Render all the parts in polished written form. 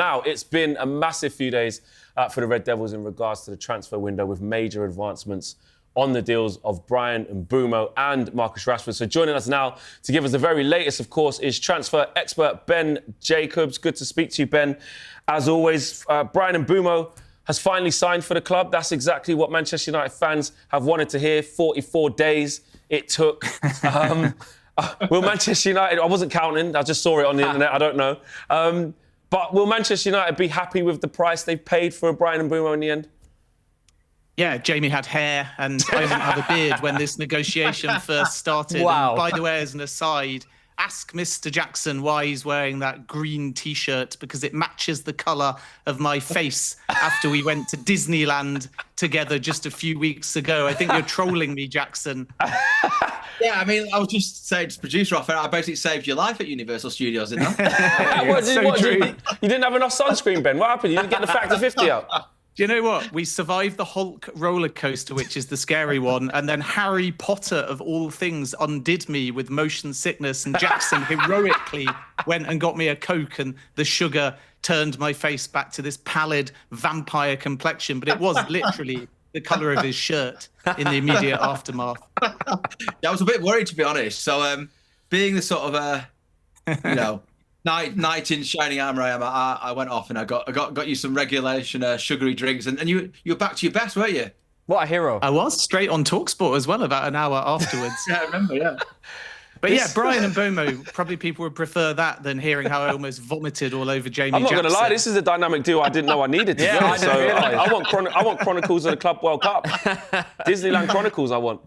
Now, it's been a massive few days for the Red Devils in regards to the transfer window, with major advancements on the deals of Ryon and Mbeumo and Marcus Rashford. So joining us now to give us the very latest, of course, is transfer expert Ben Jacobs. Good to speak to you, Ben. As always, Ryon and Mbeumo has finally signed for the club. That's exactly what Manchester United fans have wanted to hear. 44 days it took. Will Manchester United... I wasn't counting. I just saw it on the internet. I don't know. But will Manchester United be happy with the price they've paid for Ryon and Mbeumo in the end? Yeah, Jamie had hair and I didn't have a beard when this negotiation first started. Wow. And by the way, as an aside, ask Mr. Jackson why he's wearing that green T-shirt, because it matches the colour of my face after we went to Disneyland together just a few weeks ago. I think you're trolling me, Jackson. Yeah, I mean, I was just saying to producer off air, I basically saved your life at Universal Studios, didn't I? You didn't have enough sunscreen, Ben? What happened? You didn't get the Factor 50 out? Do you know what? We survived the Hulk roller coaster, which is the scary one, and then Harry Potter, of all things, undid me with motion sickness, and Jackson heroically went and got me a Coke, and the sugar turned my face back to this pallid vampire complexion, but it was literally the colour of his shirt in the immediate aftermath. I was a bit worried, to be honest. So being the sort of, knight in shining armour I went off and I got you some regulation sugary drinks, and you were back to your best, weren't you? What a hero. I was straight on talkSPORT as well about an hour afterwards. Yeah, I remember, yeah. But yeah, Ryon and Mbeumo, probably people would prefer that than hearing how I almost vomited all over Jamie I'm not Jackson. going to lie, this is a dynamic duo I didn't know I needed, to be honest. So I want Chronicles of the Club World Cup. Disneyland Chronicles I want.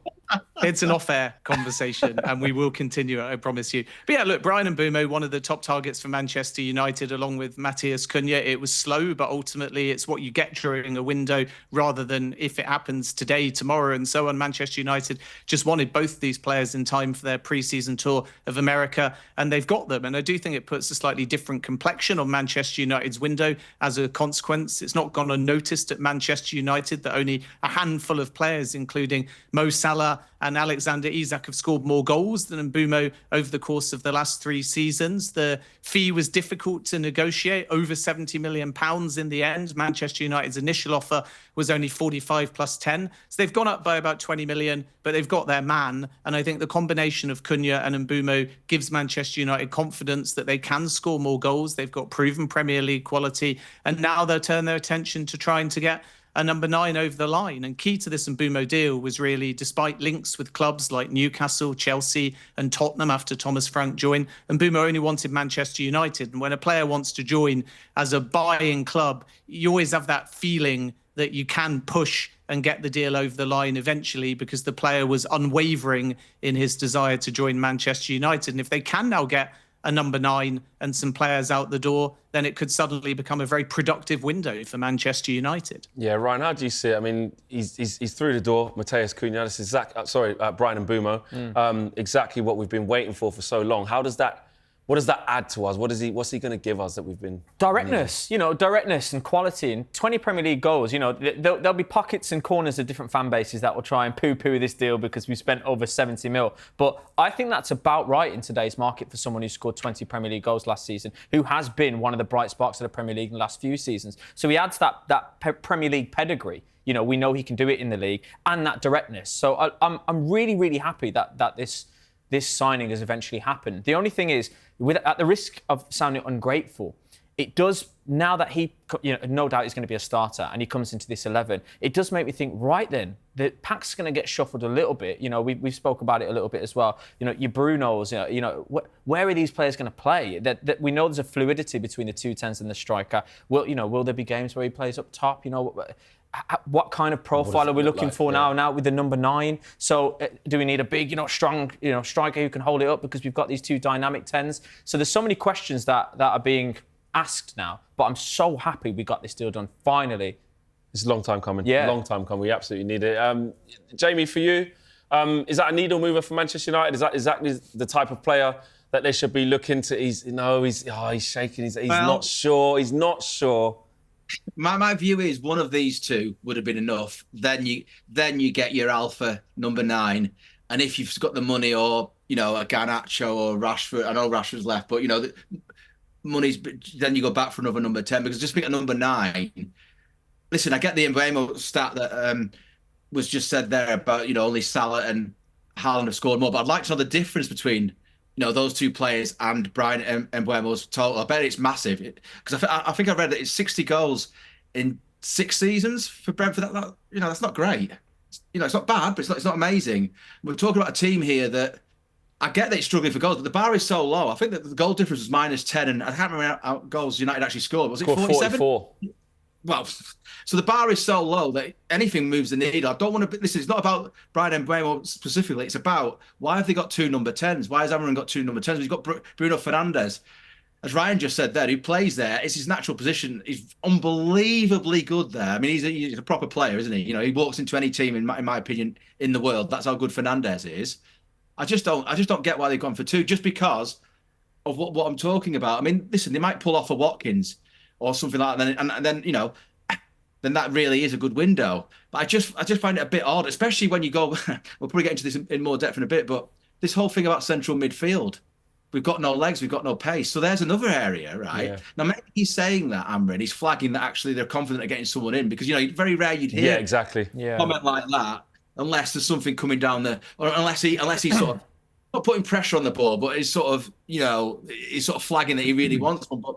It's an off-air conversation, and we will continue, I promise you. But yeah, look, Ryon and Mbeumo, one of the top targets for Manchester United, along with Matheus Cunha. It was slow, but ultimately it's what you get during a window rather than if it happens today, tomorrow, and so on. Manchester United just wanted both these players in time for their pre-season tour of America, and they've got them. And I do think it puts a slightly different complexion on Manchester United's window as a consequence. It's not gone unnoticed at Manchester United that only a handful of players, including Mo Salah and Alexander Isak, have scored more goals than Mbeumo over the course of the last 3 seasons. The fee was difficult to negotiate, over £70 million in the end. Manchester United's initial offer was only 45 plus 10. So they've gone up by about 20 million, but they've got their man. And I think the combination of Cunha and Mbeumo gives Manchester United confidence that they can score more goals. They've got proven Premier League quality. And now they'll turn their attention to trying to get a number 9 over the line. And key to this Mbeumo deal was really, despite links with clubs like Newcastle, Chelsea and Tottenham after Thomas Frank joined, Mbeumo only wanted Manchester United. And when a player wants to join as a buying club, you always have that feeling that you can push and get the deal over the line eventually, because the player was unwavering in his desire to join Manchester United. And if they can now get a number 9 and some players out the door, then it could suddenly become a very productive window for Manchester United. Yeah, Ryan, how do you see it? I mean, he's through the door, Matheus Cunha. This is Ryon and Mbeumo. Exactly what we've been waiting for so long. What does that add to us? What's he going to give us that we've been... Directness, directness and quality. And 20 Premier League goals, there'll be pockets and corners of different fan bases that will try and poo-poo this deal because we spent over 70 mil. But I think that's about right in today's market for someone who scored 20 Premier League goals last season, who has been one of the bright sparks of the Premier League in the last few seasons. So he adds that Premier League pedigree. We know he can do it in the league, and that directness. So I'm really, really happy that this signing has eventually happened. The only thing is, at the risk of sounding ungrateful, it does, now that he, no doubt he's going to be a starter and he comes into this 11, it does make me think, right then, the pack's going to get shuffled a little bit. We spoke about it a little bit as well. Your Brunos, where are these players going to play? That we know there's a fluidity between the 2-10s and the striker. Will there be games where he plays up top? What kind of profile are we looking for now with the number 9? So do we need a big, strong, striker who can hold it up, because we've got these 2 dynamic 10s? So there's so many questions that are being asked now, but I'm so happy we got this deal done finally. It's a long time coming. Yeah. Long time coming. We absolutely need it. Jamie, for you, is that a needle mover for Manchester United? Is that exactly the type of player that they should be looking to? He's shaking. He's not sure. He's not sure. My view is one of these 2 would have been enough. Then you get your alpha number 9, and if you've got the money, or a Garnacho or Rashford, I know Rashford's left, but then you go back for another number 10, because just being at number 9, listen, I get the Mbeumo stat that was just said there about, only Salah and Haaland have scored more, but I'd like to know the difference between, those two players and Brian Mbeumo's total. I bet it's massive, because I think I read that it's 60 goals in 6 seasons for Brentford. That's not great. It's not bad, but it's not amazing. We're talking about a team here that, I get that it's struggling for goals, but the bar is so low. I think that the goal difference was -10, and I can't remember how goals United actually scored. Was it 47? 44. Well, so the bar is so low that anything moves the needle. I don't want to. Listen, it's not about Brian Mbeumo specifically. It's about, why have they got 2 number 10s? Why has Amorim got 2 number 10s? He's got Bruno Fernandes, as Ryan just said there, who plays there. It's his natural position. He's unbelievably good there. I mean, he's a proper player, isn't he? He walks into any team, in my opinion, in the world. That's how good Fernandes is. I just don't get why they've gone for 2, just because of what I'm talking about. I mean, listen, they might pull off a Watkins or something like that, and then then that really is a good window. But I just find it a bit odd, especially when you go. We'll probably get into this in more depth in a bit, but this whole thing about central midfield, we've got no legs, we've got no pace. So there's another area, right? Yeah. Now maybe he's saying that, Amorim, he's flagging that actually they're confident of getting someone in, because very rare you'd hear a comment like that, unless there's something coming down there, or unless he's sort of not putting pressure on the ball, but he's sort of he's sort of flagging that he really wants one. But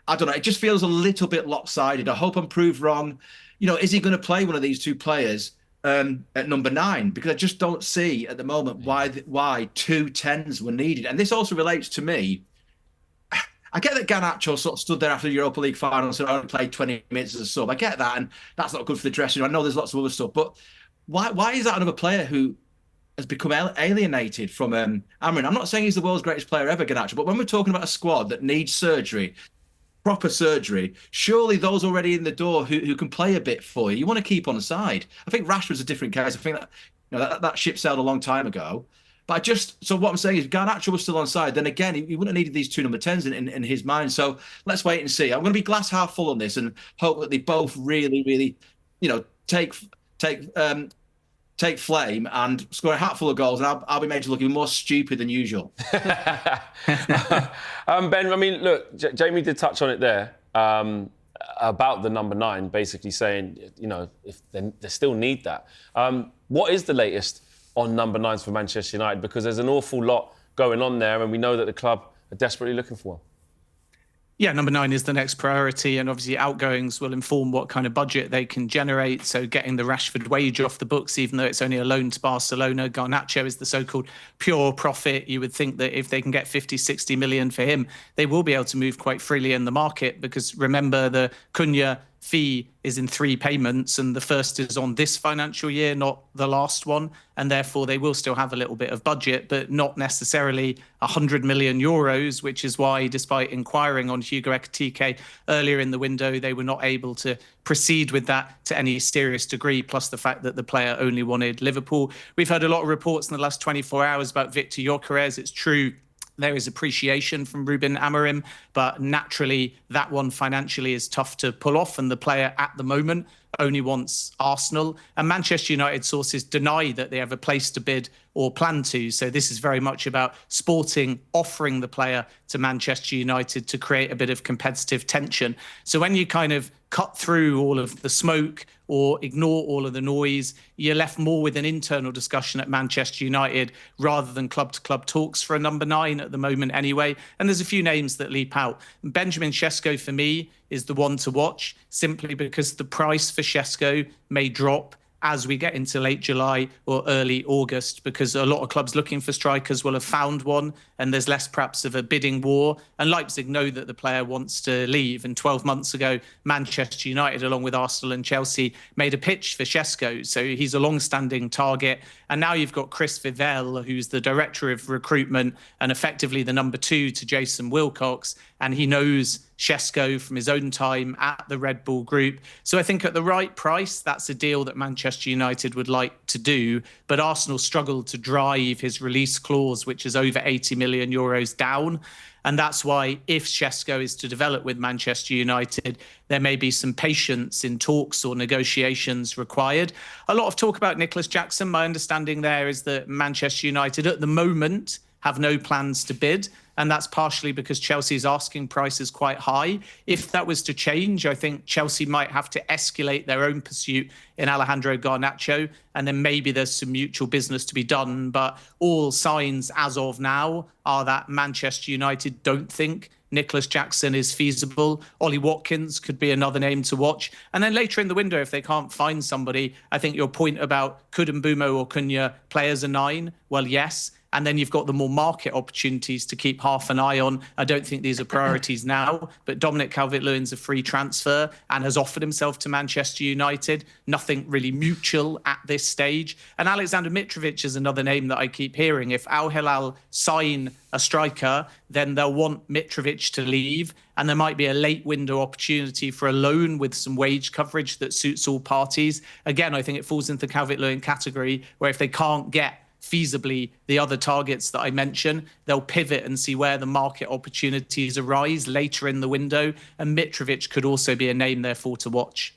I don't know, it just feels a little bit lopsided. I hope I'm proved wrong. Is he going to play one of these 2 players at number 9? Because I just don't see at the moment why 2 10s were needed. And this also relates to me. I get that Garnacho sort of stood there after the Europa League final and said, I only played 20 minutes as a sub. I get that, and that's not good for the dressing room. I know there's lots of other stuff, but why is that another player who has become alienated from Amorim? I'm not saying he's the world's greatest player ever, Garnacho, but when we're talking about a squad that needs surgery, proper surgery, surely those already in the door who can play a bit for you want to keep on the side. I think Rashford's a different case. I think that ship sailed a long time ago. But so what I'm saying is, Garnacho was still on side, then again, he wouldn't have needed these 2 number 10s in his mind. So let's wait and see. I'm going to be glass half full on this and hope that they both really, really, take flame and score a hatful of goals, and I'll be made to look even more stupid than usual. Ben, I mean, look, Jamie did touch on it there about the number 9, basically saying, if they still need that. What is the latest on number 9s for Manchester United? Because there's an awful lot going on there, and we know that the club are desperately looking for one. Yeah, number 9 is the next priority, and obviously outgoings will inform what kind of budget they can generate. So getting the Rashford wage off the books, even though it's only a loan to Barcelona. Garnacho is the so-called pure profit. You would think that if they can get 50, 60 million for him, they will be able to move quite freely in the market, because remember, the Cunha fee is in 3 payments, and the first is on this financial year, not the last one, and therefore they will still have a little bit of budget, but not necessarily 100 million euros, which is why, despite inquiring on Hugo Ekitike earlier in the window, they were not able to proceed with that to any serious degree, plus the fact that the player only wanted Liverpool. We've heard a lot of reports in the last 24 hours about Victor Gyökeres. It's true, there is appreciation from Ruben Amorim, but naturally that one financially is tough to pull off, and the player at the moment only wants Arsenal. And Manchester United sources deny that they have a place to bid or plan to. So this is very much about Sporting offering the player to Manchester United to create a bit of competitive tension. So when you kind of cut through all of the smoke or ignore all of the noise, you're left more with an internal discussion at Manchester United rather than club-to-club talks for a number 9 at the moment anyway. And there's a few names that leap out. Benjamin Sesko, for me, is the one to watch, simply because the price for Sesko may drop as we get into late July or early August, because a lot of clubs looking for strikers will have found one, and there's less perhaps of a bidding war. And Leipzig know that the player wants to leave. And 12 months ago, Manchester United, along with Arsenal and Chelsea, made a pitch for Sesko. So he's a long-standing target. And now you've got Chris Vivell, who's the director of recruitment and effectively the number 2 to Jason Wilcox. And he knows Sesko from his own time at the Red Bull Group. So I think at the right price, that's a deal that Manchester United would like to do. But Arsenal struggled to drive his release clause, which is over 80 million euros, down. And that's why if Sesko is to develop with Manchester United, there may be some patience in talks or negotiations required. A lot of talk about Nicholas Jackson. My understanding there is that Manchester United at the moment have no plans to bid. And that's partially because Chelsea's asking price is quite high. If that was to change, I think Chelsea might have to escalate their own pursuit in Alejandro Garnacho, and then maybe there's some mutual business to be done. But all signs as of now are that Manchester United don't think Nicholas Jackson is feasible. Ollie Watkins could be another name to watch. And then later in the window, if they can't find somebody, I think your point about could Mbeumo or Cunha play as a 9? Well, yes. And then you've got the more market opportunities to keep half an eye on. I don't think these are priorities now, but Dominic Calvert-Lewin's a free transfer and has offered himself to Manchester United. Nothing really mutual at this stage. And Alexander Mitrovic is another name that I keep hearing. If Al Hilal sign a striker, then they'll want Mitrovic to leave. And there might be a late window opportunity for a loan with some wage coverage that suits all parties. Again, I think it falls into the Calvert-Lewin category where if they can't get feasibly the other targets that I mentioned, they'll pivot and see where the market opportunities arise later in the window. And Mitrovic could also be a name, therefore, to watch.